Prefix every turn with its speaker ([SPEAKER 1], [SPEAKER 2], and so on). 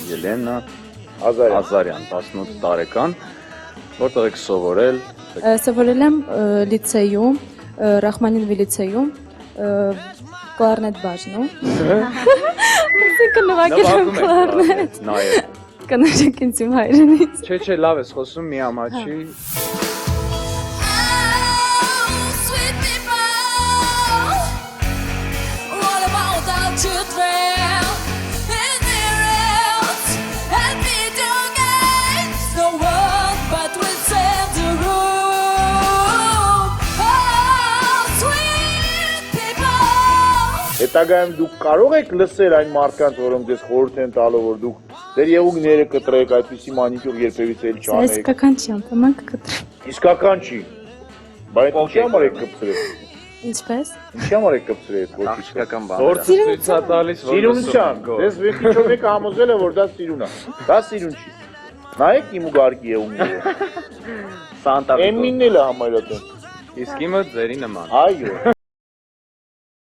[SPEAKER 1] Ելենա Ազարյան, 18 տարեկան, որտեղ եք սովորել։
[SPEAKER 2] Սովորել եմ լիցեյում, Ռախմանինովի լիցեյում, կլարնետ բաժնում։ Այսինքն նվագել եմ կլարնետ։
[SPEAKER 1] Նաև։
[SPEAKER 2] Կանաչեք ինձ իմ հայրենից։
[SPEAKER 1] Չէ, լավ ես խոսում, մի ամաչի։
[SPEAKER 3] Հետագայում դուք կարող եք լսել այն մարդկանց, որոնք ձեզ խորհուրդ են տալու, որ դուք ձեր եղունգները կտրեք, այդպիսի մանիկյուր երբևիցե էլ չանեք։
[SPEAKER 2] Իսկական չի, անպայման կկտրեմ։
[SPEAKER 3] Իսկական չի։ Բայց ինչի համար եք կպցրել։
[SPEAKER 2] Ինչպես։
[SPEAKER 3] Ինչի համար եք կպցրել այդ ոչինչ։
[SPEAKER 1] Աղջիկական բան։
[SPEAKER 3] Գործը
[SPEAKER 1] ցույց է տալիս, որ
[SPEAKER 3] սիրունության։ Դες վեքիչով եք համոզել է, որ դա սիրուն է։ Դա սիրուն չի։ Նայեք իմ ուղարկի եղունգները։
[SPEAKER 1] Սանտա։
[SPEAKER 3] Էմինն էլ է համարյա տեն։
[SPEAKER 1] Իսկ իմը ձերի նման։
[SPEAKER 3] Այո։